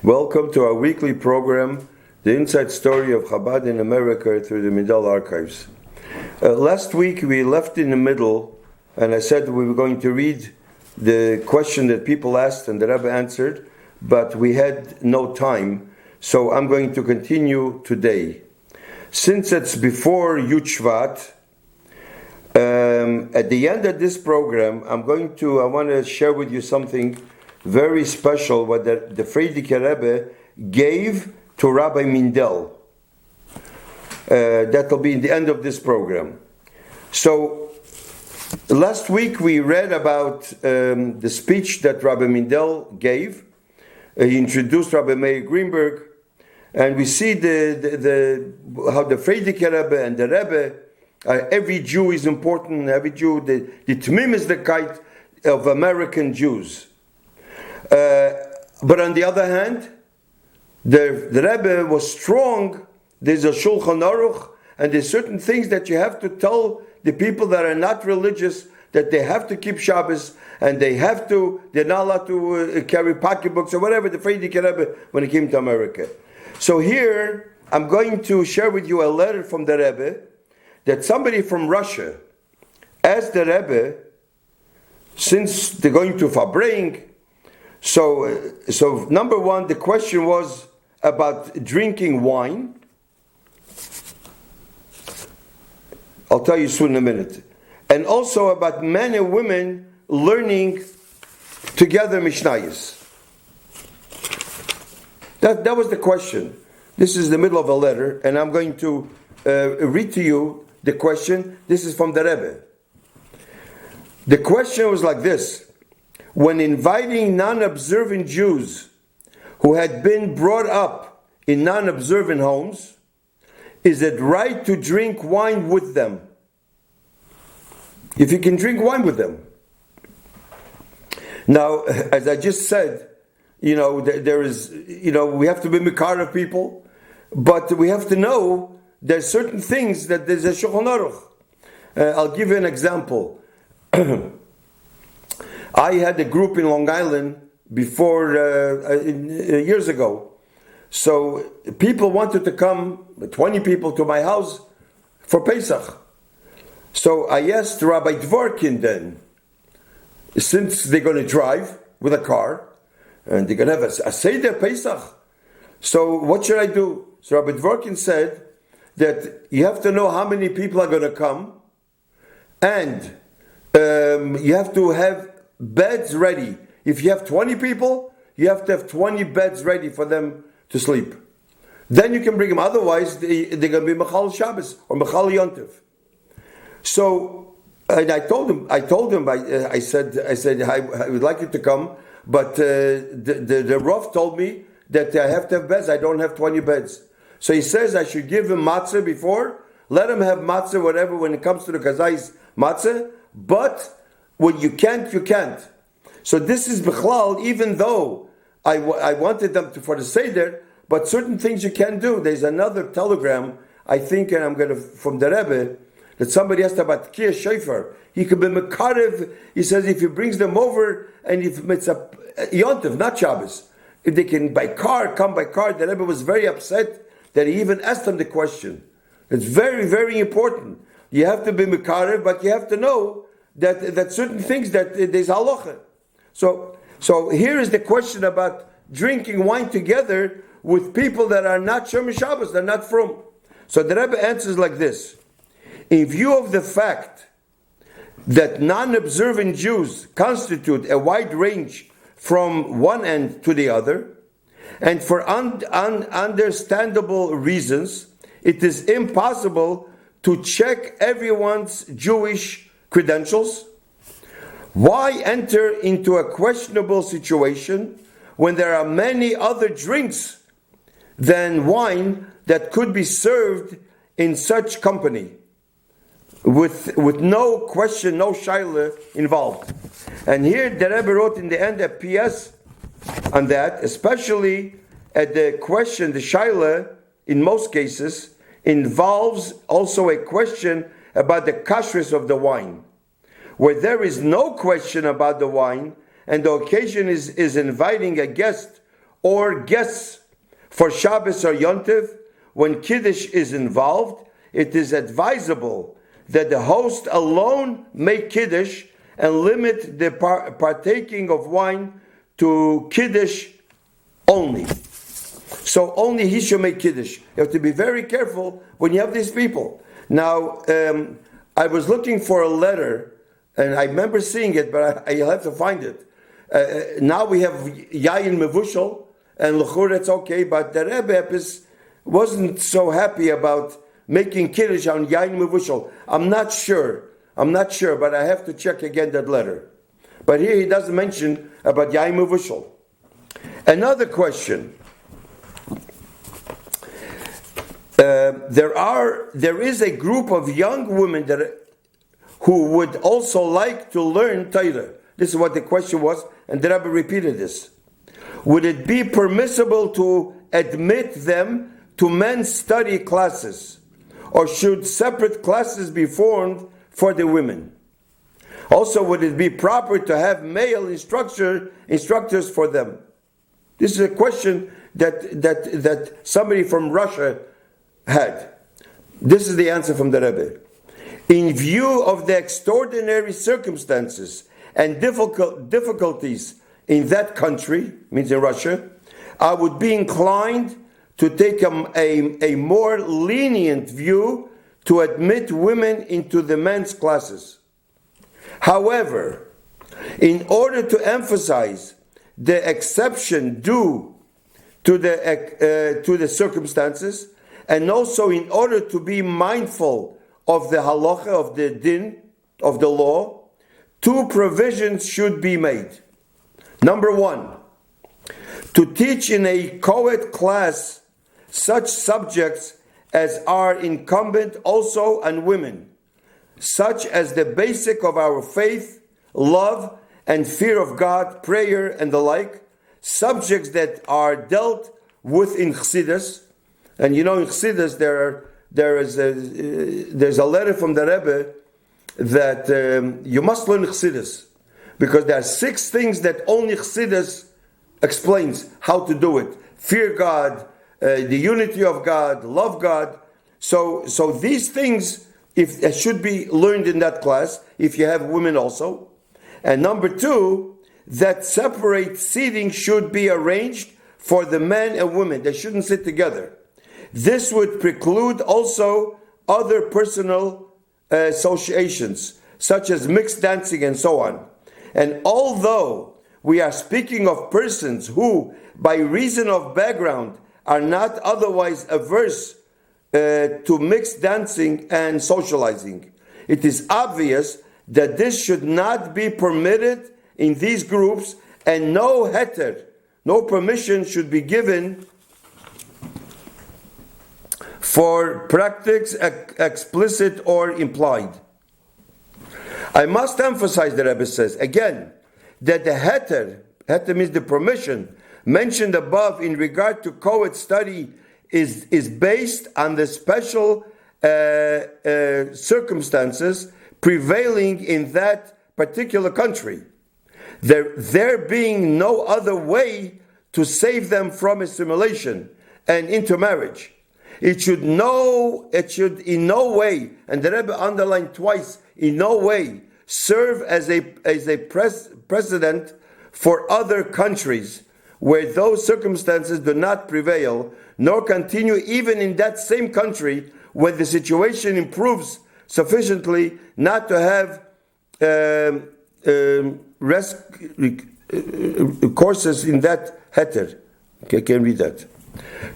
Welcome to our weekly program, The Inside Story of Chabad in America through the Midal Archives. Last week we left in the middle, and I said we were going to read the question that people asked and the Rabbi answered, but we had no time, so I'm going to continue today. Since it's before Yud Shvat, at the end of this program, I want to share with you something very special, what the Frierdiker Rebbe gave to Rabbi Mindel. That will be in the end of this program. So, last week we read about the speech that Rabbi Mindel gave. He introduced Rabbi Meir Greenberg, and we see how the Frierdiker Rebbe and the Rebbe, every Jew is important, every Jew, the Tmim is the kite of American Jews. But on the other hand, the Rebbe was strong. There's a Shulchan Aruch, and there's certain things that you have to tell the people that are not religious that they have to keep Shabbos, and they're not allowed to carry pocketbooks or whatever, the Frierdiker Rebbe, when he came to America. So here, I'm going to share with you a letter from the Rebbe, that somebody from Russia asked the Rebbe, since they're going to Fabring, so number one, the question was about drinking wine. I'll tell you soon in a minute. And also about men and women learning together Mishnayos. That was the question. This is the middle of a letter, and I'm going to read to you the question. This is from the Rebbe. The question was like this. When inviting non-observant Jews who had been brought up in non-observant homes, is it right to drink wine with them? If you can drink wine with them. Now, as I just said, we have to be mikar of people, but we have to know there's certain things that there's a Shulchan Aruch. I'll give you an example. I had a group in Long Island before, years ago. So people wanted to come, 20 people to my house for Pesach. So I asked Rabbi Dvorkin then, since they're going to drive with a car, and they're going to have a Seder Pesach, so what should I do? So Rabbi Dvorkin said that you have to know how many people are going to come, and you have to have beds ready. If you have 20 people, you have to have 20 beds ready for them to sleep. Then you can bring them. Otherwise, they're going to be Mechal Shabbos or Mechal Yontif. So, and I told him. I said, I would like you to come, but the Rav told me that I have to have beds. I don't have 20 beds. So he says I should give him matzah before. Let him have matzah, whatever, when it comes to the kazai's matzah. But when you can't, you can't. So this is Bechlal, even though I wanted them for the Seder, but certain things you can't do. There's another telegram, I think, and I'm going to, from the Rebbe, that somebody asked about Kiyah Shofar. He could be Mekarev. He says if he brings them over, and if it's a Yontif, not Shabbos, if they can come by car. The Rebbe was very upset that he even asked them the question. It's very, very important. You have to be Mekarev, but you have to know that certain things that there's halacha. So here is the question about drinking wine together with people that are not Shomer Shabbos, they're not from. So the Rebbe answers like this. In view of the fact that non-observant Jews constitute a wide range from one end to the other, and for understandable reasons, it is impossible to check everyone's Jewish credentials. Why enter into a questionable situation when there are many other drinks than wine that could be served in such company with no question, no shaila involved? And here the Rebbe wrote in the end a PS on that, especially at the question, the shaila in most cases involves also a question about the kashrus of the wine. Where there is no question about the wine, and the occasion is inviting a guest or guests for Shabbos or Yontiv. When Kiddush is involved, it is advisable that the host alone make Kiddush and limit the partaking of wine to Kiddush only. So only he should make Kiddush. You have to be very careful when you have these people. Now, I was looking for a letter, and I remember seeing it, but I'll have to find it. Now we have Yayin Mevushal, and L'chur it's okay, but the Rebbe wasn't so happy about making Kiddush on Yayin Mevushal. I'm not sure, but I have to check again that letter. But here he doesn't mention about Yayin Mevushal. Another question. There is a group of young women who would also like to learn Torah. This is what the question was, and the Rabbi repeated this. Would it be permissible to admit them to men's study classes, or should separate classes be formed for the women? Also, would it be proper to have male instructors for them? This is a question that somebody from Russia had. This is the answer from the Rebbe. In view of the extraordinary circumstances and difficulties in that country, means in Russia, I would be inclined to take a more lenient view to admit women into the men's classes. However, in order to emphasize the exception due to the circumstances, and also in order to be mindful of the halacha, of the din, of the law, two provisions should be made. Number one, to teach in a co-ed class such subjects as are incumbent also on women, such as the basic of our faith, love, and fear of God, prayer, and the like, subjects that are dealt with in Chassidus. And you know, in Chassidus there's a letter from the Rebbe that you must learn Chassidus, because there are 6 things that only Chassidus explains how to do it. Fear God, the unity of God, love God. So these things should be learned in that class, if you have women also. And number 2, that separate seating should be arranged for the men and women. They shouldn't sit together. This would preclude also other personal associations, such as mixed dancing and so on. And although we are speaking of persons who, by reason of background, are not otherwise averse to mixed dancing and socializing, it is obvious that this should not be permitted in these groups, and no permission should be given for practice explicit or implied. I must emphasize, the Rebbe says, again, that the heter means the permission, mentioned above in regard to co-ed study is based on the special circumstances prevailing in that particular country. There being no other way to save them from assimilation and intermarriage. It should in no way, and the Rebbe underlined twice, in no way serve as a precedent for other countries where those circumstances do not prevail, nor continue even in that same country when the situation improves sufficiently not to have courses in that heter. Okay, I can read that.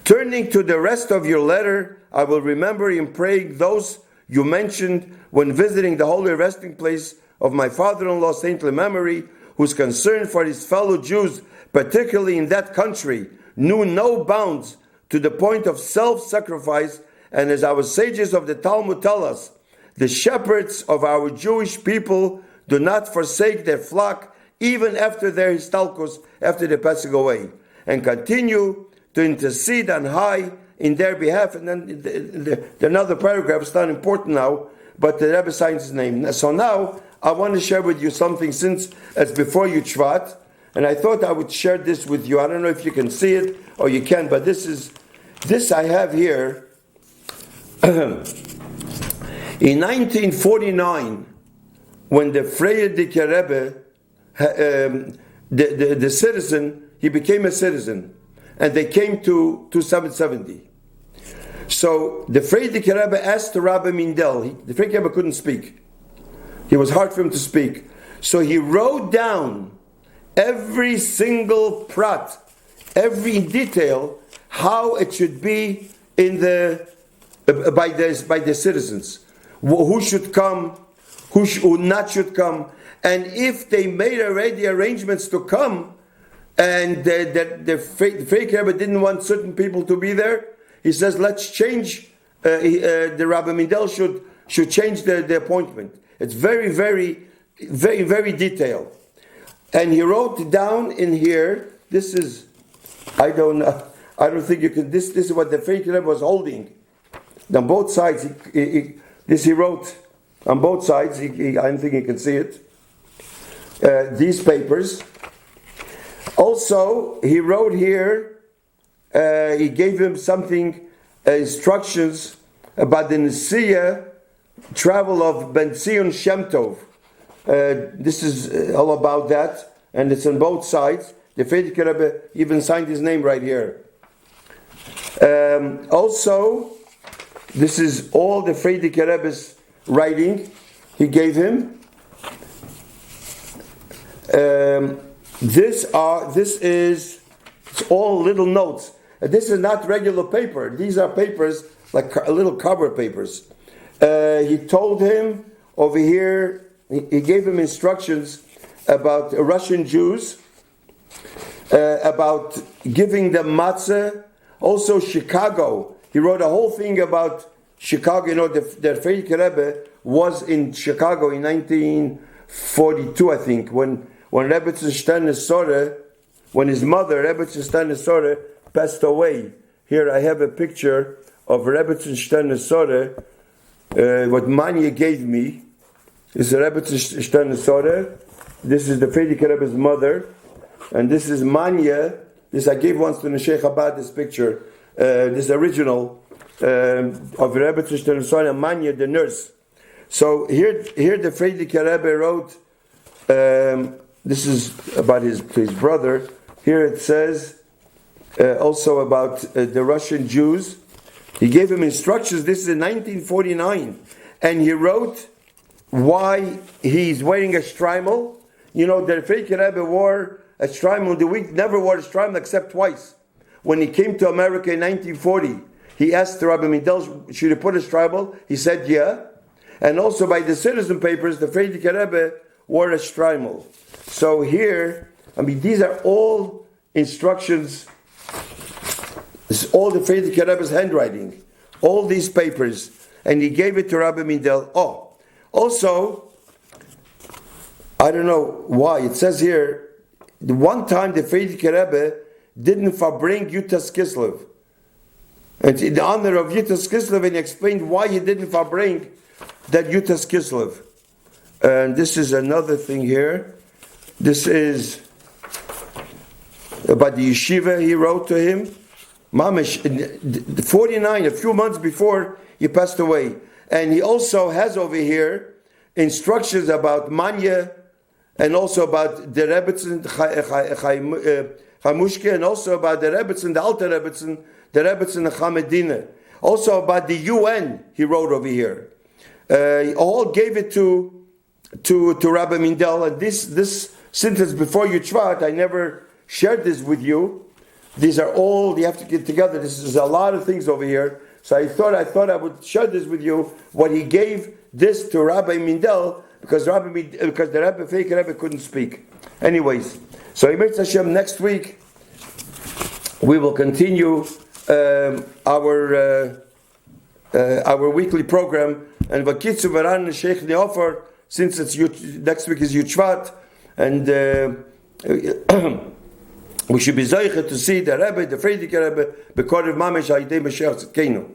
Turning to the rest of your letter, I will remember in praying those you mentioned when visiting the holy resting place of my father-in-law, saintly memory, whose concern for his fellow Jews, particularly in that country, knew no bounds to the point of self-sacrifice, and as our sages of the Talmud tell us, the shepherds of our Jewish people do not forsake their flock even after their histalkos, after they're passing away, and continue to intercede on high in their behalf. And then another paragraph is not important now, but the Rebbe signs his name. So now I want to share with you something, since it's before Yud Shvat, and I thought I would share this with you. I don't know if you can see it or you can, but this I have here. In 1949, when the Frierdiker Rebbe, the citizen, he became a citizen, and they came to 770. So the Frierdiker Rebbe asked the Rabbi Mindel. The Frierdiker Rebbe couldn't speak. It was hard for him to speak. So he wrote down every single prat, every detail, how it should be in by the citizens, who should come, who not should come, and if they made already arrangements to come, and the fake Rebbe didn't want certain people to be there, he says, let's change. The Rabbi Mindel should change the appointment. It's very, very, very, very detailed. And he wrote down in here. This is, I don't think you can. This is what the fake Rebbe was holding. On both sides, he wrote on both sides. I don't think you can see it. These papers. Also, he wrote here. He gave him something, instructions about the Nesiya travel of Ben Zion Shem Tov. This is all about that, and it's on both sides. The Frierdiker Rebbe even signed his name right here. Also, this is all the Frierdiker Rebbe's writing he gave him. It's all little notes. This is not regular paper. These are papers like little cover papers. He told him over here. He gave him instructions about Russian Jews, about giving them matzah. Also, Chicago. He wrote a whole thing about Chicago. You know, the Frierdiker Rebbe was in Chicago in 1942, I think, when Rebbetzin Stern, when his mother, Rebbetzin Stern, passed away. Here I have a picture of Rebbetzin Stern, what Manya gave me. This is Rebbetzin Stern. This is the Frierdiker Rebbe's mother, and this is Manya. This I gave once to Neshei Chabad. This picture, this original of Rebbetzin Stern and Manya, the nurse. So here the Frierdiker Rebbe wrote. This is about his brother. Here it says also about the Russian Jews. He gave him instructions. This is in 1949, and he wrote why he's wearing a shtreimel. You know, the Frierdiker Rebbe wore a shtreimel. The week never wore a shtreimel except twice. When he came to America in 1940, he asked the Rabbi Mindel, should he put a shtreimel? He said, yeah. And also by the citizen papers, the Frierdiker Rebbe wore a shtreimel. So here, these are all instructions. This is all the Frierdiker Rebbe's handwriting. All these papers. And he gave it to Rabbi Mindel. Oh, also, I don't know why. It says here, the one time the Frierdiker Rebbe didn't verbring Yutas Kislev. And in honor of Yutas Kislev, and he explained why he didn't verbring that Yutas Kislev. And this is another thing here. This is about the yeshiva he wrote to him. Mamish, 49, a few months before he passed away. And he also has over here instructions about Manya, and also about the Rebbetzin, Chamushke, and also about the Rebbetzin, the Alter Rebbetzin, the Rebbetzin Chamedine. Also about the UN, he wrote over here. He all gave it to Rabbi Mindel, and this sentence before Yutzvat, I never shared this with you. These are all you have to get together. This is a lot of things over here. So I thought I would share this with you. What he gave this to Rabbi Mindel because the Rebbe fake Rebbe couldn't speak. Anyways, so Yimei Hashem, next week we will continue our weekly program, and Vakitzu Varan Sheikh Neofer, since it's next week is Yutzvat, and we should be zeicher to see the Rebbe, the Frierdiker Rebbe, Bekorev Mamesh Hayidei Mashiach Tzidkeinu.